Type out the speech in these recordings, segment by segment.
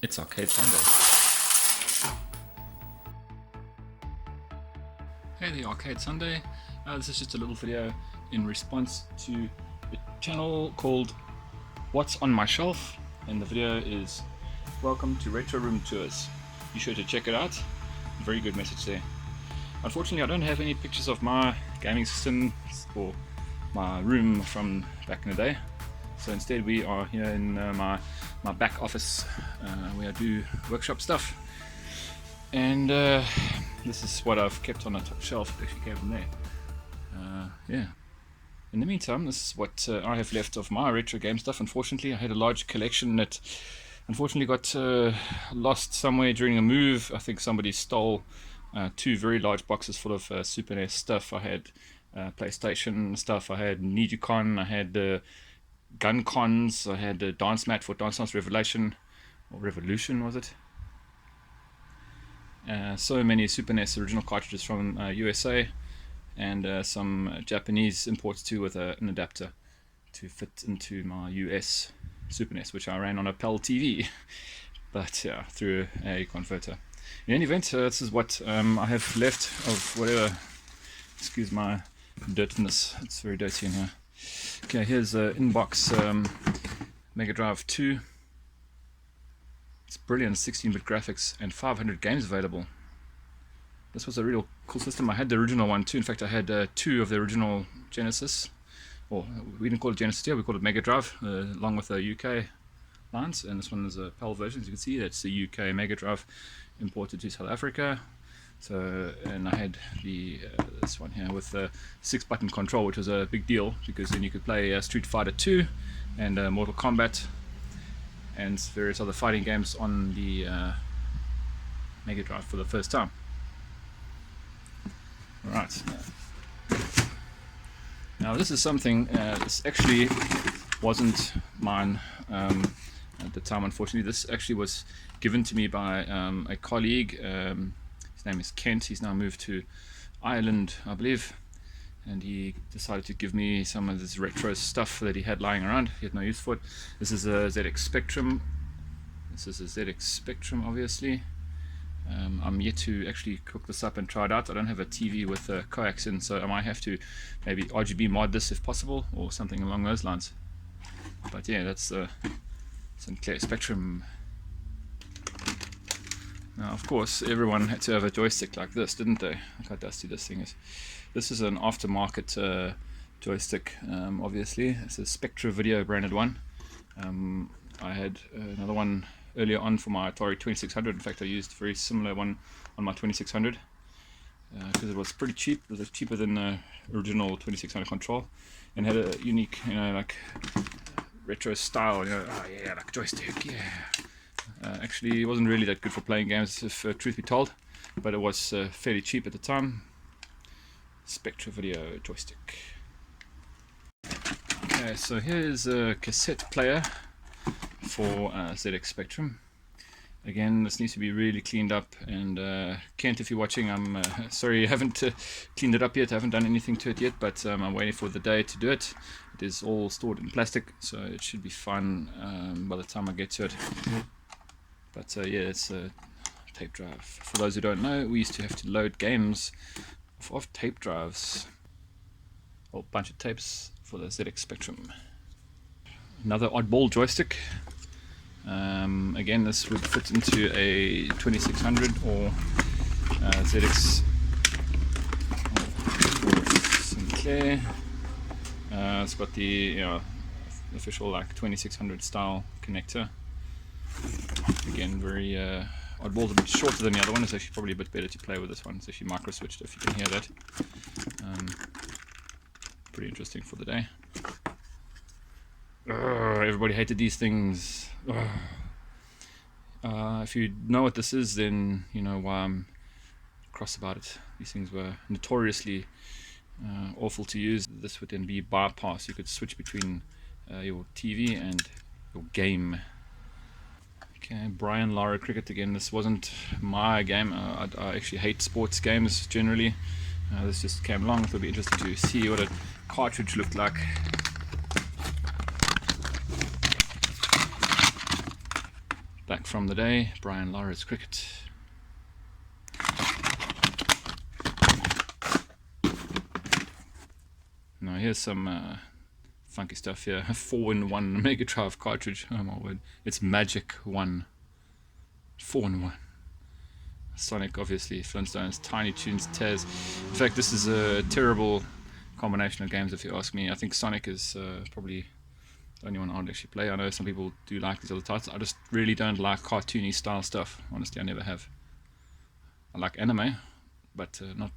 It's Arcade Sunday. Hey, the Arcade Sunday. This is just a little video in response to a channel called What's on My Shelf, and the video is Welcome to Retro Room Tours. Be sure to check it out. Very good message there. Unfortunately, I don't have any pictures of my gaming system or my room from back in the day. So instead we are here in my back office where I do workshop stuff. And this is what I've kept on the top shelf. It actually came from there. Yeah. In the meantime, this is what I have left of my retro game stuff. Unfortunately, I had a large collection that unfortunately got lost somewhere during a move. I think somebody stole two very large boxes full of Super NES stuff. I had PlayStation stuff, I had Nijicon, I had Gun Cons, I had a Dance Mat for Dance Dance Revolution, or Revolution was it? So many Super NES original cartridges from USA, and some Japanese imports too, with an adapter to fit into my US Super NES, which I ran on a PAL TV, but yeah, through a converter. In any event, this is what I have left of whatever. Excuse my dirtiness, it's very dirty in here. Okay, here's inbox Mega Drive 2. It's brilliant, 16-bit graphics and 500 games available. This was a real cool system. I had the original one too. In fact, I had two of the original Genesis. Or we didn't call it Genesis here, we called it Mega Drive, along with the UK lines. And this one is a PAL version, as you can see. That's the UK Mega Drive imported to South Africa. So, and I had the this one here with the 6-button control, which was a big deal because then you could play Street Fighter 2 and Mortal Kombat and various other fighting games on the Mega Drive for the first time. Right. Now this is something. This actually wasn't mine at the time. Unfortunately, this actually was given to me by a colleague. His name is Kent. He's now moved to Ireland, I believe, and he decided to give me some of this retro stuff that he had lying around. He had no use for it. This is a ZX Spectrum. This is a ZX Spectrum, obviously. I'm yet to actually cook this up and try it out. I don't have a TV with coax in, so I might have to maybe RGB mod this if possible, or something along those lines. But yeah, that's Sinclair Spectrum. Now, of course, everyone had to have a joystick like this, didn't they? Look how dusty this thing is. This is an aftermarket joystick, obviously. It's a Spectra Video branded one. I had another one earlier on for my Atari 2600. In fact, I used a very similar one on my 2600 because it was pretty cheap. It was cheaper than the original 2600 control, and had a unique, like retro style. Oh yeah, like joystick, yeah. Actually, it wasn't really that good for playing games, if truth be told, but it was fairly cheap at the time. Spectra Video joystick. Okay, so here's a cassette player for ZX Spectrum. Again, this needs to be really cleaned up, and Kent, if you're watching, I'm sorry I haven't cleaned it up yet. I haven't done anything to it yet, but I'm waiting for the day to do it. It is all stored in plastic, so it should be fine by the time I get to it. But yeah, it's a tape drive. For those who don't know, we used to have to load games off tape drives. A whole bunch of tapes for the ZX Spectrum. Another oddball joystick. Again, this would fit into a 2600 or ZX or Sinclair. It's got the official like 2600 style connector. Again, very oddball, a bit shorter than the other one. It's actually probably a bit better to play with this one. It's actually micro switched, if you can hear that. Pretty interesting for the day. Everybody hated these things. If you know what this is, then you know why I'm cross about it. These things were notoriously awful to use. This would then be bypass. You could switch between your TV and your game. Okay, Brian Lara Cricket again. This wasn't my game. I actually hate sports games generally. This just came along. It would be interesting to see what a cartridge looked like. from the day, Brian Lara's cricket. Now here's some funky stuff here. A 4-in-1 Mega Drive cartridge. Oh my word. It's Magic 1. 4-in-1. Sonic, obviously, Flintstones, Tiny Toons, Taz. In fact, this is a terrible combination of games if you ask me. I think Sonic is probably the only one I'd actually play. I know some people do like these other titles. I just really don't like cartoony style stuff. Honestly, I never have. I like anime, but not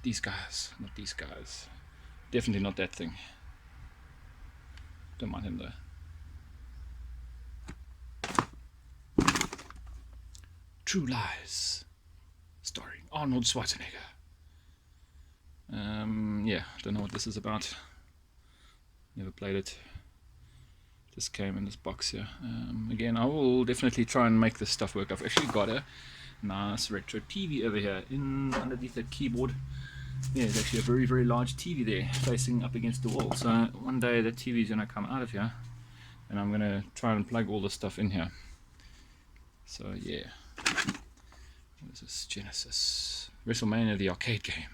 these guys. Not these guys. Definitely not that thing. Don't mind him though. True Lies, starring Arnold Schwarzenegger. Yeah, don't know what this is about. Never played it. Just came in this box here. Again, I will definitely try and make this stuff work. I've actually got a nice retro TV over here underneath that keyboard. Yeah, there's actually a very, very large TV there facing up against the wall. So one day that TV is going to come out of here and I'm going to try and plug all this stuff in here. So yeah. What is this? Genesis. WrestleMania, the arcade game.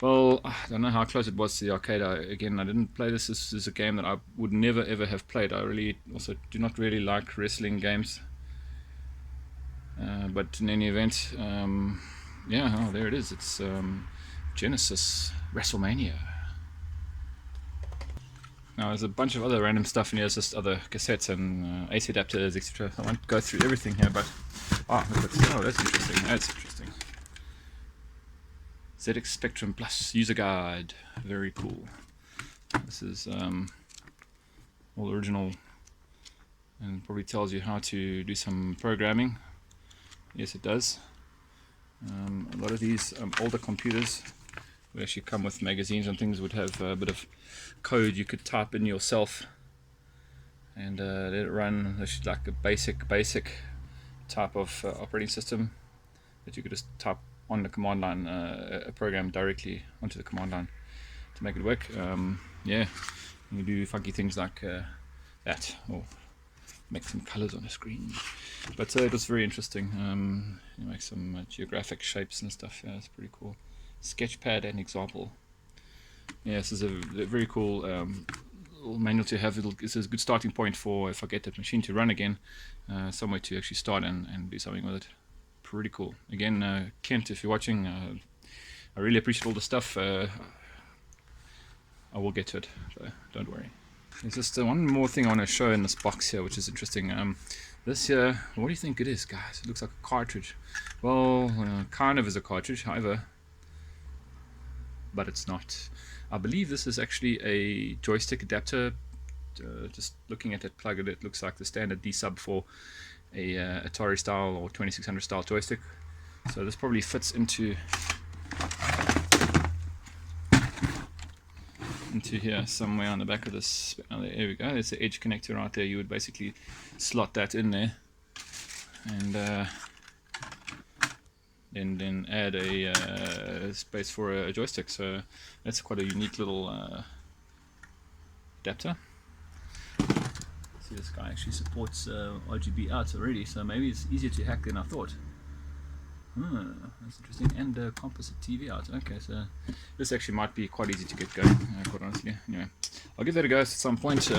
Well, I don't know how close it was to the arcade. Again, I didn't play this. This is a game that I would never ever have played. I really also do not really like wrestling games. But in any event, yeah, oh, there it is. It's Genesis WrestleMania. Now there's a bunch of other random stuff in here. There's just other cassettes and AC adapters, etc. I won't go through everything here, but oh, that's interesting. That's interesting. ZX Spectrum Plus user guide. Very cool. This is all original and probably tells you how to do some programming. Yes, it does. A lot of these older computers would actually come with magazines and things, would have a bit of code you could type in yourself and let it run. It's like a basic type of operating system that you could just type on the command line, a program directly onto the command line to make it work. Yeah, you do funky things like that, or make some colors on the screen. But it was very interesting. You make some geographic shapes and stuff. Yeah, it's pretty cool. Sketchpad and example. Yeah, this is a very cool little manual to have. It's a good starting point for if I get that machine to run again, somewhere to actually start and do something with it. Pretty cool. Again, Kent, if you're watching, I really appreciate all the stuff. I will get to it, so don't worry. There's just one more thing I want to show in this box here, which is interesting. This here, what do you think it is, guys? It looks like a cartridge. Well, kind of is a cartridge, however, but it's not. I believe this is actually a joystick adapter. Just looking at that plug, it looks like the standard D-sub for a Atari style or 2600 style joystick. So this probably fits into here somewhere on the back of this. Oh, there we go. There's the edge connector right there. You would basically slot that in there and then add a space for a joystick. So that's quite a unique little adapter. See, this guy actually supports RGB out already, so maybe it's easier to hack than I thought. That's interesting. And composite TV out. Okay, so this actually might be quite easy to get going, quite honestly. Anyway, I'll give that a go at some point.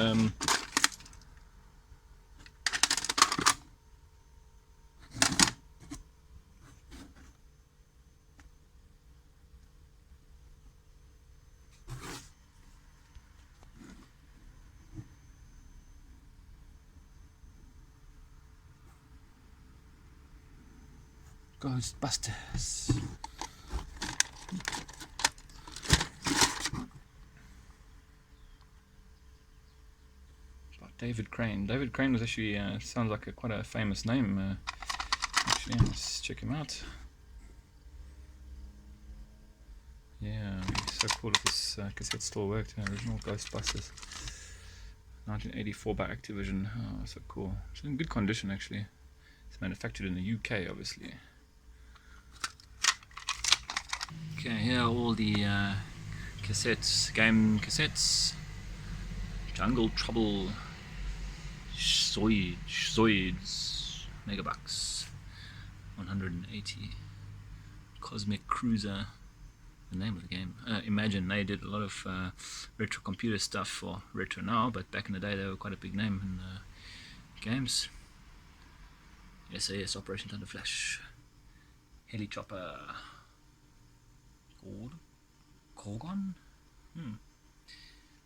Ghostbusters. About David Crane. David Crane was actually sounds like quite a famous name. Actually, let's check him out. Yeah, it'd be so cool if this cassette still worked. Original Ghostbusters, 1984 by Activision. Oh, so cool. It's in good condition actually. It's manufactured in the UK, obviously. Okay, here are all the cassettes, game cassettes. Jungle Trouble, Zoids, megabucks, 180. Cosmic Cruiser, the name of the game. Imagine they did a lot of retro computer stuff for retro now, but back in the day they were quite a big name in games. SAS Operation Thunder Flash, Helichopper, Gorgon,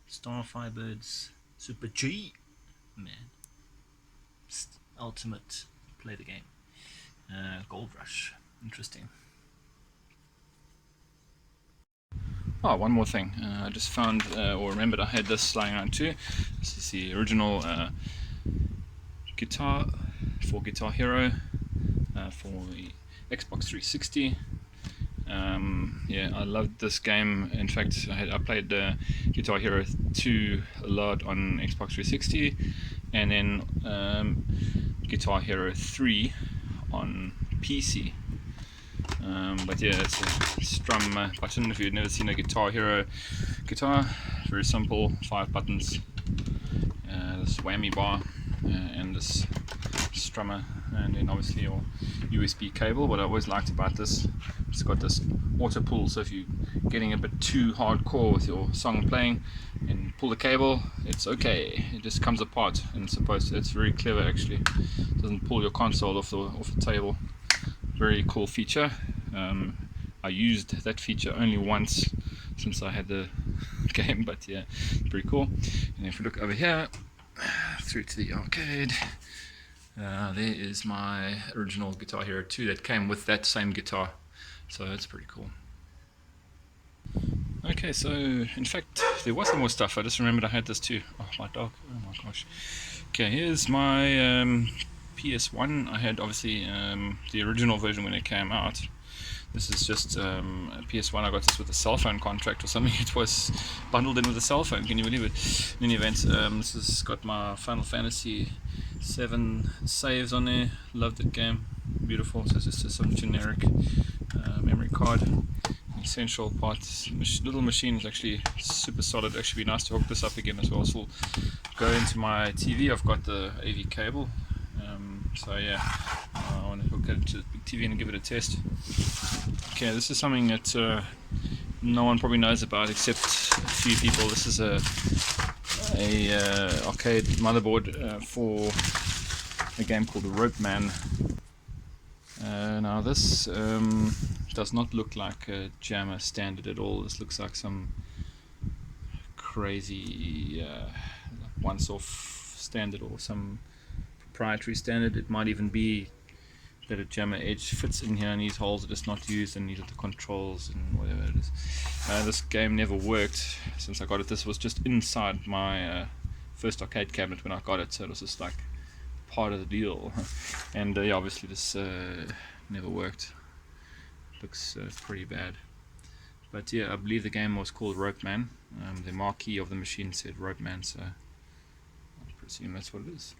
Starfirebirds, Super G, man, Ultimate, play the game, Gold Rush, interesting. Oh, one more thing. I just found, or remembered, I had this lying around too. This is the original guitar for Guitar Hero for the Xbox 360. Yeah, I loved this game. In fact, I played Guitar Hero 2 a lot on Xbox 360, and then Guitar Hero 3 on PC. But yeah, it's a strum button. If you've never seen a Guitar Hero guitar, very simple, 5 buttons, this whammy bar, and this strummer, and then obviously your USB cable. What I always liked about this, it's got this auto pull, so if you're getting a bit too hardcore with your song playing and pull the cable, it's okay, it just comes apart, and it's very clever actually. It doesn't pull your console off the table. Very cool feature. I used that feature only once since I had the game, but yeah, pretty cool. And if we look over here through to the arcade, there is my original Guitar Hero 2 that came with that same guitar, so it's pretty cool. Okay, so in fact there was some more stuff. I just remembered I had this too. Oh, my dog, oh my gosh. Okay, here's my PS1. I had obviously the original version when it came out. This is just a PS1. I got this with a cell phone contract or something. It was bundled in with a cell phone. Can you believe it? In any event, this has got my Final Fantasy 7 saves on there. Love that game. Beautiful. So it's just some generic memory card. Essential parts. Little machine is actually super solid. Actually, be nice to hook this up again as well. So we'll go into my TV. I've got the AV cable. So yeah, I want to hook it to the big TV and give it a test. Okay, this is something that no one probably knows about except a few people. This is a arcade motherboard for a game called Rope Man. Now this does not look like a jammer standard at all. This looks like some crazy once-off standard or some proprietary standard. It might even be that a jammer edge fits in here and these holes are just not used, and these are the controls and whatever it is. This game never worked since I got it. This was just inside my first arcade cabinet when I got it, so it was just like part of the deal. And yeah, obviously this never worked. Looks pretty bad. But yeah, I believe the game was called Rope Man. The marquee of the machine said Rope Man, so I presume that's what it is.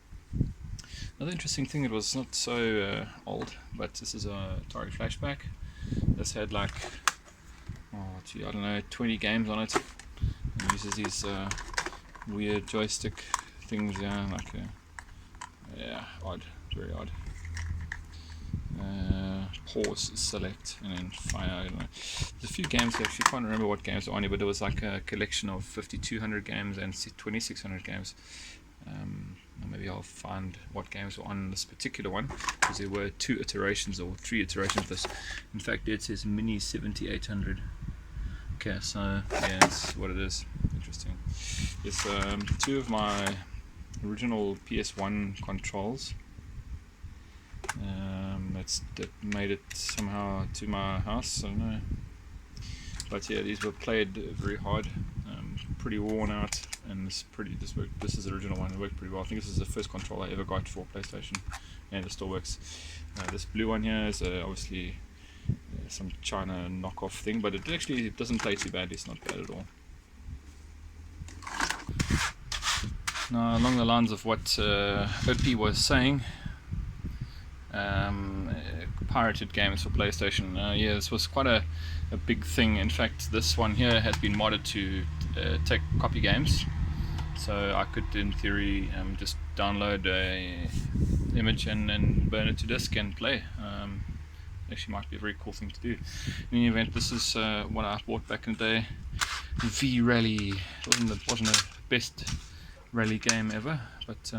Another interesting thing, it was not so old, but this is a Atari Flashback. This had like, I don't know, 20 games on it. It uses these weird joystick things, odd, very odd. Pause, select, and then fire. I don't know. There's a few games, I actually can't remember what games are on here, but it was like a collection of 5,200 games and 2,600 games. Maybe I'll find what games were on this particular one, because there were 2 iterations or 3 iterations of this. In fact, it says Mini 7800. Okay, so yeah, that's what it is. Interesting. There's 2 of my original PS1 controls. That made it somehow to my house, I don't know. But yeah, these were played very hard, pretty worn out, and this worked. This is the original one. It worked pretty well. I think this is the first control I ever got for PlayStation, and it still works. This blue one here is obviously some China knockoff thing, but it actually doesn't play too badly. It's not bad at all. Now, along the lines of what OP was saying, pirated games for PlayStation. Yeah, this was quite a big thing. In fact, this one here has been modded to take copy games. So I could, in theory, just download image and burn it to disk and play. Actually might be a very cool thing to do. In any event, this is what I bought back in the day. V Rally. It wasn't the best rally game ever, but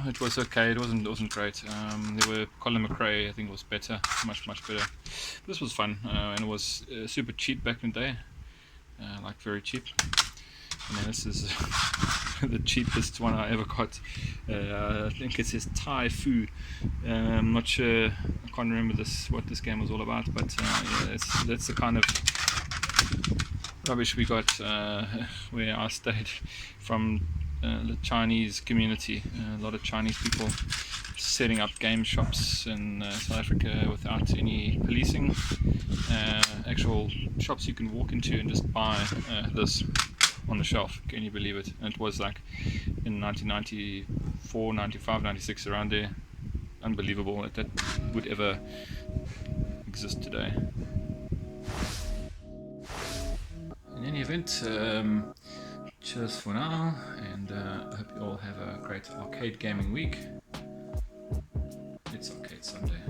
it was okay. It wasn't great. There were Colin McRae, I think, was better, much better. This was fun, and it was super cheap back in the day, like very cheap. And then this is the cheapest one I ever got. I think it says Thai food. I'm not sure. I can't remember what this game was all about, but yeah, that's the kind of rubbish we got where I stayed from the Chinese community. A lot of Chinese people setting up game shops in South Africa without any policing. Actual shops you can walk into and just buy this on the shelf. Can you believe it? And it was like in 1994, 95, 96, around there. Unbelievable that would ever exist today. In any event, cheers for now, and I hope you all have a great arcade gaming week. It's Arcade Sunday.